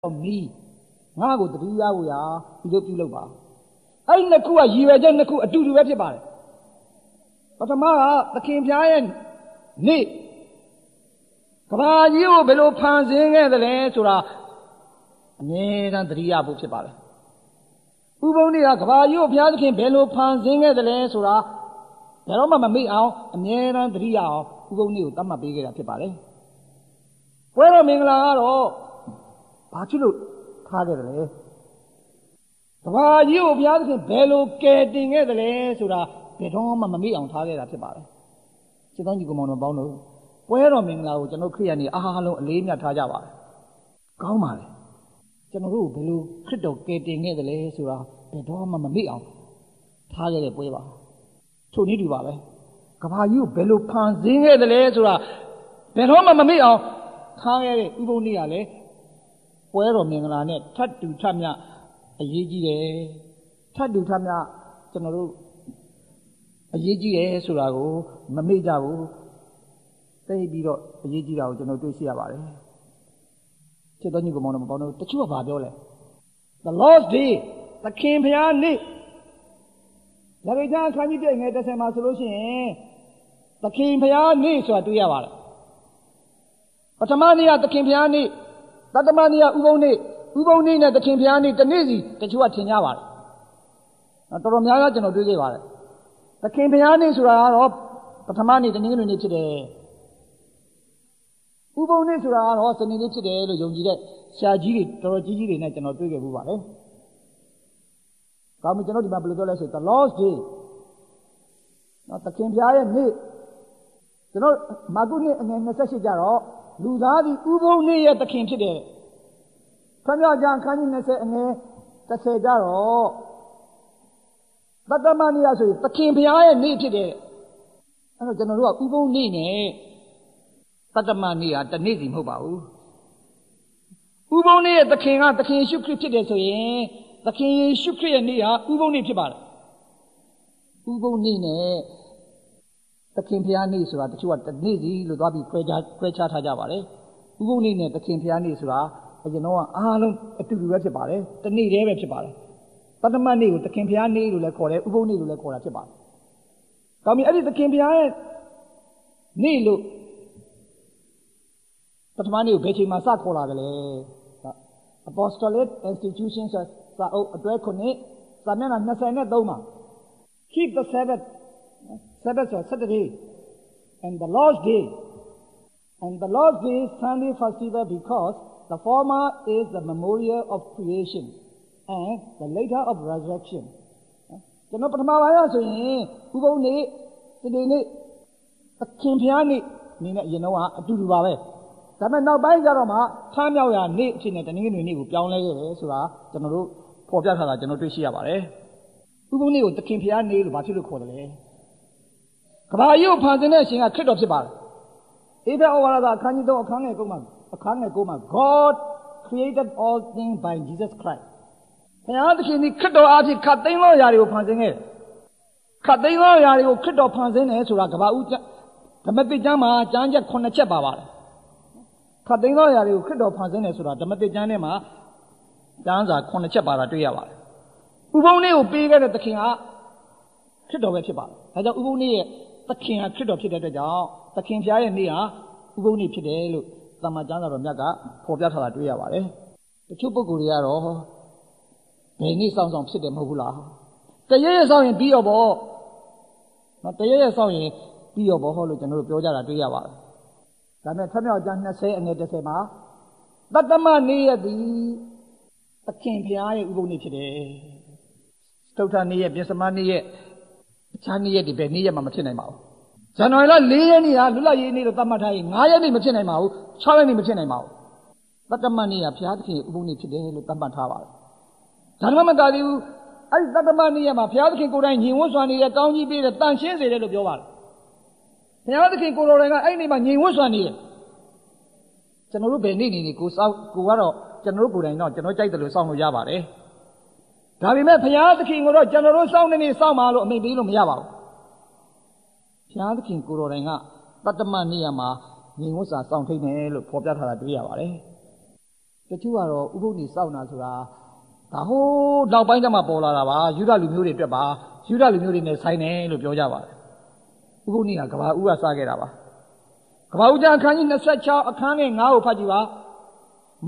me. Nago the Diawaya, Pilopa. I Nakua, you are Janaku, a do the about it. But Amara, the King Giant, Nick. Come you below Panzing and the land to a Ned and Diabu Chipala. Ubonia, Caballo, Piazkin, below Panzing and the land to a Roma me out, and Ned and Diao, who knew Tama Big at Chipale. Well, Mingla, Pachu. The you Piazkin, bellow getting at the land to a Pedoma me on target at Chipale. She don't go on a bono. Where am I now? General Kriani, Ahalo, Lina Tajava. Gomari. General Belu, Crito getting in the Lesura, Pedoma Mamia. Target Weva. Tony Duale. Cabayu, Belu Panzing at the Lesura, Pedoma Mamia. Target Uboniale. Where am I now? Tatu Tamia, a Yigi, Tatu Tamia, General, a Yigi, Surago, Mamija. They be got a year out and no see about it. So don't you go on about the two of our dollar. The last day, the King Piani. The return can you get the same solution? The King Piani, so I do about it. But the money at the King Piani, that the money at Uboni at the King Piani, the Nizi, the two at Tinyawa. Not the Romana and do about it. The King Piani is up, but the money the new today. Uboni Sura also needed today, the Yogi, Shaji, Torojiji, and I cannot do it. Come to the last day. Not the King Giant, you know, Maguni and Necessity Jaro, Luzadi, Uboni at the King today. Kanya Jan Kanya and the Sedaro. But the money as the King Giant need today. I don't know Uboni. Patamani at the Nizim Hobau. Uboni at the king should critic it, the king should create near Uboni Tibal. Uboni, the king pianis are the two at the Nizi, Lugabi, Quecha Tajavare. Uboni, the king pianis are, as you know, Alum, a two retibare, the need a retibare. Patamani with the king piani, will call it, Uboni will call it Tibal. Come in, the king pian, Nilu. Mani Betty Masakola, apostolate institutions as Dracone, Samana Nasana Doma. Keep the Sabbath or Saturday, and the Lord's Day. And the Lord's Day is Sunday festival because the former is the memorial of creation and the later of resurrection. The Nopamaya saying, who go near the Kimpiani, you know, a Duduave. Now by Jaroma, time now need to net and you need young lady, Sura, General, Porta, General Tishiabare. Who knew the Kimpian need what you look for the Kabayu Panzination, a kid of Sibar. Either over the Kanito Kangoma, God created all things by Jesus Christ. The other king, Kito Arti, Katino Yario Panzine. Katino Yario, Kito Panzine, Surakaba, the Mepijama, Janja Konachaba. Kadino Yari, Crido Panzenesura, the Matijanema, Danza, Conachaba, Tuyava. Uboni, bigger at the king, Crido Vetiba. As a Uboni, the king, Crido Pidja, the king Jaya Nia, Uboni Pide, the Majana Romaga, Portata Tuyava. The Chupuguriaro, they need sounds on Sidem Hula. The years are in Biobo, not the years are in Biobo, Holo, and Rupioja Tuyava. The Nathaniel Jana say and the Sema, but the money at the King Piai Uboni today. Stotania, Bisamani, Chania di Benia Matinemo. Janola Liania, Lula Yini, the Tamatai, Nayani Matinemo, Chalani Matinemo. But the money of Piatki Uboni today, the Tamatawa. Janamagadu, I got the money of Piatki Kuran, he was on the Tony be the Tanshin, the Yoval. The other king go around any man, he was one here. General Benini goes out, Guaro, General Buddha, not General Jack Song Yava, eh? Tavi met the king or General Sound and his Samalo, maybe Lum Yava. The king go around, but the man near Ma, he was a sound taking a look for that. တချို့ကတော့ဥပုသ်နေ့စောင့်တာဆိုတာဒါဟိုးနောက်ပိုင်းကျမှပေါ်လာတာပါယူဒလူမျိုးတွေအတွက်ပါယူဒလူမျိုးတွေနဲ့ဆိုင်တယ်လို့ပြောကြပါတယ်ဥပုသ်နေ့ကကဘာဦးကစခဲ့တာပါကဘာဦးကျမ်းအခန်းကြီး26အခန်းငယ်9ကိုဖတ်ကြည့်ပါ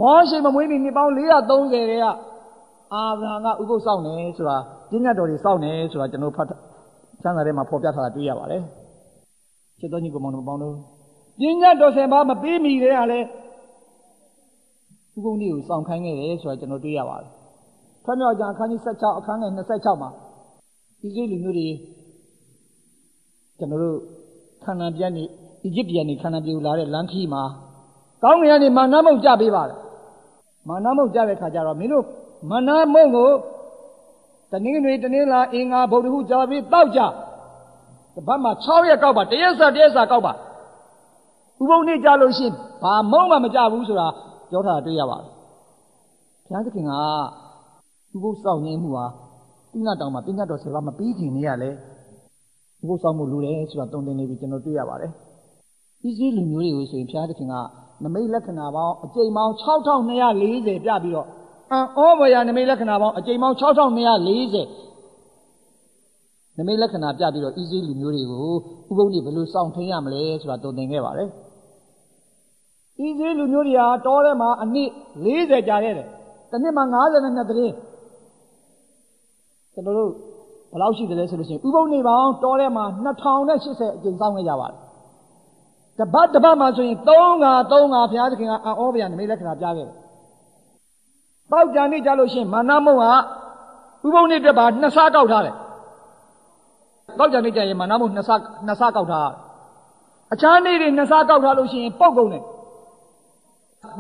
မောရှေမမွေးမီနှစ်ပေါင်း430တဲ့ကအာဗြဟံကဥပုသ်စောင့်တယ်ဆိုတာပြည့်ညတ်တော်တွေစောင့်တယ်ဆိုတာကျွန်တော်ဖတ်ချမ်းသာထဲမှာဖော်ပြထားတာတွေ့ရပါတယ်ချစ်တော်ညီကောင်မောင်တို့ပေါင်းတို့ပြည့်ညတ်တော်10ပါးမပြီးမီတဲ့ကလည်းဥပုသ်နေ့ကိုစောင့်ခိုင်းခဲ့တယ်ဆိုတာကျွန်တော်တွေ့ရပါတယ်ထမြောက်ကျမ်းအခန်းကြီး16အခန်းငယ်26မှာဣသရေလမျိုးတွေကျွန်တော်တို့ခန္ဓာပြတ်နေအီဂျစ်ပြည်ကနေခန္ဓာပြေလာတဲ့လမ်းခီးမှာကောင်းကင်ကနေမာနမုတ်ကြပေးပါတယ်မာနမုတ်ကြတဲ့ခါကျတော့မင်းတို့မာနမုတ်ကိုတနင်္ဂနွေတနင်္လာအင်္ဂါဗုဒ္ဓဟူကြာပြီးတောက်ကြတပတ်မှာ6ရက်ကောက်ပါတရက်စာကောက်ပါဥပုသ်နေ့ကြလို့ရှိရင်ဘာမုံမှမကြဘူးဆိုတာပြောထားတာတွေ့ရပါတယ်ဘုရားသခင်ကဥပုသ်စောင့်ခြင်းမှုဟာတိဏတောင်မှာပညာတော်10ပါးမပြီးခင်နေရလဲဥပုသ်စောင့်မှုလိုတယ်ဆိုတာတုံ့တင်နေပြီကျွန်တော်တွေ့ရပါတယ်ဣသရေလမျိုးတွေကိုဆိုရင်ဘုရားသခင်ကနမိတ်လက္ခဏာပေါင်းအကျိန်ပေါင်း6240ပြပြီးတော့ဩဘောရာနမိတ်လက္ခဏာပေါင်းအကျိန်ပေါင်း6240နမိတ်လက္ခဏာပြပြီးတော့ဣသရေလမျိုးတွေကိုဥပုသ်နေ့ဘယ်လိုစောင့်ထိန်ရမလဲဆိုတာတုံ့တင်ခဲ့ပါတယ်ဣသရေလမျိုးတွေဟာတောထဲမှာအနှစ်40ကြာခဲ့တယ်တစ်နှစ်မှာ52တည်းကျွန်တော်တို့ဘယ်လောက်ရှိတယ်လဲဆိုလို့ရှိရင်ဥပုသ်နေ့ပေါင်းတောထဲမှာ2080အကျိန်စောင့်ခဲ့ကြပါတယ်တပတ်မှာဆိုရင်3ခါဘုရားသခင်ကအောဗျာနမိတ်လက္ခဏာပြခဲ့တယ်။ပေါက်ကြံနေကြလို့ရှိရင်မာနမုံကဥပုသ်နေ့အတွက်ပါ2ဆကောက်ထားတယ်။ပေါက်ကြံနေကြရင်မာနမုံ2ဆကောက်ထား။အခြားနေ့တွေ2ဆကောက်ထားလို့ရှိရင်ပုတ်ကုန်တယ်။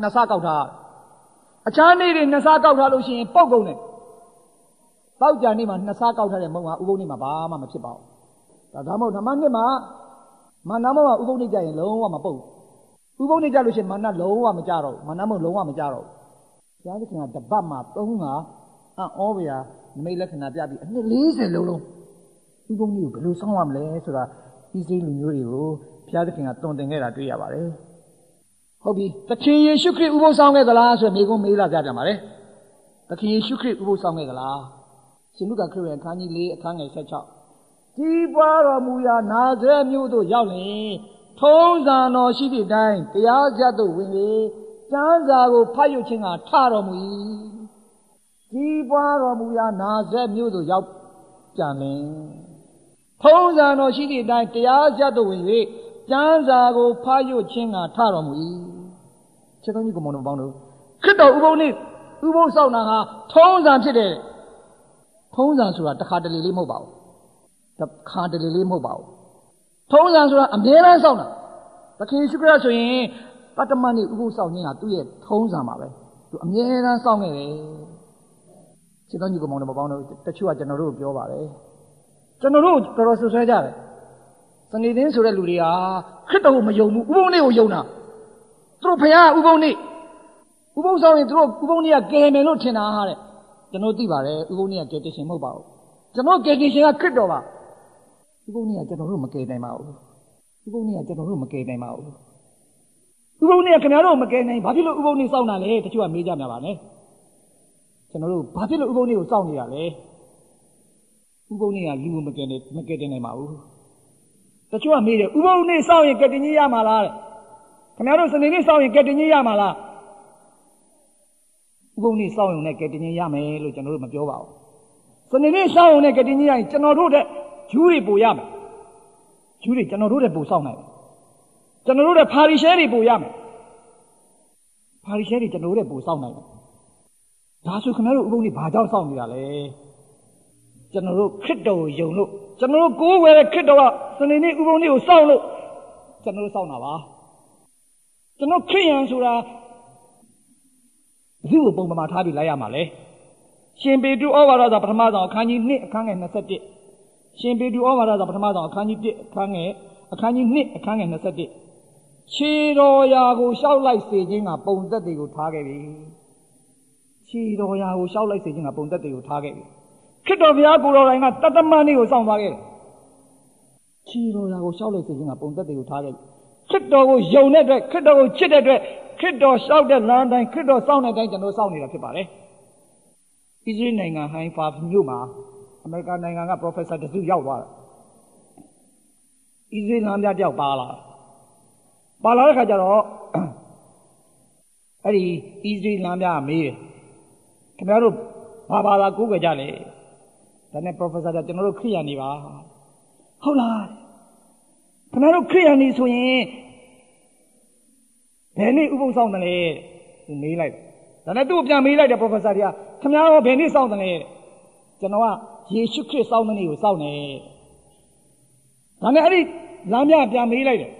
2ဆကောက်ထား။အခြားနေ့တွေ2ဆကောက်ထားလို့ရှိရင်ပုတ်ကုန်တယ်။ပေါက်ကြံနေမှာ2ဆကောက်ထားတဲ့မုံကဥပုသ်နေ့မှာဘာမှမဖြစ်ပါဘူး။ဒါမှမဟုတ်ဓမ္မနှစ်မှာမာနမုံကဥပုသ်နေ့ကြရင်လုံးဝမပုတ်ဥပုသ်နေ့ကြလို့ရှိရင်မာနလုံးဝမကြတော့မာနမုံလုံးဝမကြတော့ဘုရားသခင်ကတပတ်မှာ3ခါဩဗျာနမိတ်လက္ခဏာပြပြီးအနှစ်40လုံးဥပုသ်နေ့ကိုဘယ်လိုစောင့်ရမလဲဆိုတာဣသရေလမျိုးတွေကိုဘုရားသခင်ကတွင်တင်ခဲ့တာတွေ့ရပါတယ်ဟုတ်ပြီသခင်ယေရှုခရစ်ဥပုသ်ဆောင်ခဲ့သလားဆိုမိကုန်းမေးလာကြပြန်ပါတယ်သခင်ယေရှုခရစ်ဥပုသ်ဆောင်ခဲ့သလားရှင်လုကာခရစ်ယာန်အခန်းကြီး4အခန်းငယ်16ကြီးပွားတော်မူရာနာဇရက်မြို့သို့ရောက်လျင်ထုံးစံတော်ရှိသည့်အတိုင်းတရားစရပ်သို့ဝင်၍ကျမ်းစာကိုဖတ်ရခြင်းကထတော်မူ၏ကြီးပွားတော်မူရာနာဇရက်မြို့သို့ရောက်ပြန်လင်ထုံးစံတော်ရှိသည့်အတိုင်းတရားစရပ်သို့ဝင်၍ကျမ်းစာကိုဖတ်ရခြင်းကထတော်မူ၏ချစ်တော်ကြီးကိုမောင်တို့ပေါင်းတို့ခရစ်တော်ဥပုသ်နေ့ဥပုသ်ဆောင်တာဟာထုံးစံဖြစ်တယ်ထုံးစံဆိုတာတစ်ခါတလေလေးမဟုတ်ပါဘူးတစ်ခါတလေလေးမဟုတ်ပါဘူးထုံးစံဆိုတာအမြဲတမ်းစောင့်တာသခင်ယေရှုခရစ်ဆိုရင်ပတ္တမနေ့ဥပုသ်ဆောင်ခြင်းဟာသူ့ရဲ့ထုံးစံပါပဲသူအမြဲတမ်းစောင့်ခဲ့တယ်ချစ်တော်ညီကောင်မောင်တို့ပေါင်းတို့တချို့ကကျွန်တော်တို့ကိုပြောပါတယ်ကျွန်တော်တို့တော်တော်ဆွဆွဲကြတယ်စနေတင်းဆိုတဲ့လူတွေဟာခရစ်တော်ကိုမယုံဘူးဥပုသ်နေ့ကိုယုံတာသူတို့ဖခင်ဥပုသ်နေ့ဥပုသ်ဆောင်ရင်သူတို့ဥပုသ်နေ့ကကယ်မယ်လို့ထင်တာဟာတဲ့ကျွန်တော်သိပါတယ်ဥပုသ်နေ့ကကယ်တင်ရှင်မဟုတ်ပါဘူးကျွန်တော်ကယ်တင်ရှင်ကခရစ်တော်ပါဥပုသ်နေ့ကကျွန်တော်တို့မကယ်နိုင်ပါဘူးဥပုသ်နေ့ကကျွန်တော်တို့မကယ်နိုင်ပါဘူးဥပုသ်နေ့ကခင်ဗျားတို့မကယ်နိုင်ဘာဖြစ်လို့ဥပုသ်နေ့စောင့်တာလဲတချို့ကမေးကြမှာပါနဲ့ကျွန်တော်တို့ဘာဖြစ်လို့ဥပုသ်နေ့ကိုစောင့်နေတာလဲဥပုသ်နေ့ကလူကိုမကယ်တင်နိုင်ပါဘူးတချို့ကမေးတယ်ဥပုသ်နေ့စောင့်ရင်ကယ်တင်ကြီးရမှာလားတဲ့ခင်ဗျားတို့စနေနေ့စောင့်ရင်ကယ်တင်ကြီးရမှာလားဥပုသ်နေ့စောင့်ရင်လည်းကယ်တင်ကြီးရမယ်လို့ကျွန်တော်တို့မပြောပါဘူးစနေနေ့စောင့်ရင်လည်းကယ်တင်ကြီးရရင်ကျွန်တော်တို့တဲ့ဂျူးတွေပို့ရမယ်ဂျူးတွေကျွန်တော်တို့တဲ့ပို့စောင့်နိုင်တယ်ကျွန်တော်တို့တဲ့ဖာရီရှဲတွေပို့ရမယ်ဖာရီရှဲတွေကျွန်တော်တို့တဲ့ပို့စောင့်နိုင်တယ်ဒါဆိုခင်ဗျားတို့ဥပုသ်နေ့ဘာကြောင့်စောင့်နေတာလဲကျွန်တော်တို့ခရစ်တော်ကိုယုံလို့ကျွန်တော်တို့ကိုးကွယ်တဲ့ခရစ်တော်ကစနေနေ့ဥပုသ်နေ့ကိုစောင့်လို့ကျွန်တော်တို့စောင့်တာပါကျွန်တော်ခရစ်ယာန်ဆိုတာဘုရားပုံမှာထားပြီးလိုက်ရမှာလေရှင်ပေတုဩဝါဒစာပထမဆုံးအခန်းကြီး2အခန်းငယ်21ရှင်ပေတုဩဝါဒစာပထမဆုံးအခန်းကြီး1အခန်းကြီး2အခန်းငယ်21ခြေတော်ရာကိုရှောက်လိုက်စေခြင်းကပုံသက်တွေကိုထားခဲ့ပြီခြေတော်ရာကိုရှောက်လိုက်စေခြင်းကပုံသက်တွေကိုထားခဲ့ပြီခရစ်တော်ဘုရားကိုယ်တော်တိုင်ကတတမန်နေ့ကိုစောင့်သွားခဲ့တယ်ခြေတော်ရာကိုရှောက်လိုက်စေခြင်းကပုံသက်တွေကိုထားခဲ့ပြီခရစ်တော်ကိုယုံတဲ့အတွက်ခရစ်တော်ကိုချစ်တဲ့အတွက်ခ ခရစ်တော်ရှောက်တဲ့လမ်းတိုင်းခရစ်တော်စောင့်တဲ့အတိုင်းကျွန်တော်စောင့်နေတာဖြစ်ပါတယ်။အစ္စရေးနိုင်ငံဟိုင်ဖာမြို့မှာအမေရိကန်နိုင်ငံက professor တစုရောက်သွားတယ်။အစ္စရေးလမ်းပြတယောက်ပါလာတဲ့ခါကျတော့အဲ့ဒီအစ္စရေးလမ်းပြမေးတယ်။ခင်ဗျားတို့ဘာသာကိုးကွယ်ကြလဲ။ဒါနဲ့ professor ကကျွန်တော်တို့ခရစ်ယာန်နေပါ။ဟုတ်လား။ခင်ဗျားတို့ခရစ်ယာန်နေဆိုရင်ဘယ်နေ့ဥပုသ်ဆောင်တယ်လဲသူမေးလိုက်ဒါနဲ့သူ့ပြန်မေးလိုက်တယ် professor တွေကခင်ဗျားတို့ဘယ်နေ့ဆောင်တယ်လဲကျွန်တော်ကယေရှုခရစ်ဆောင်တဲ့နေ့ကိုဆောင်တယ်ဒါနဲ့အဲ့ဒီလမ်းပြပြန်မေးလိုက်တယ်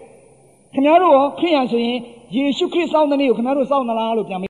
ခင်ဗျားတို့ရောခရစ်ယာန်ဆိုရင်ယေရှုခရစ်ဆောင်တဲ့နေ့ကိုခင်ဗျားတို့ဆောင်သလားလို့ပြန်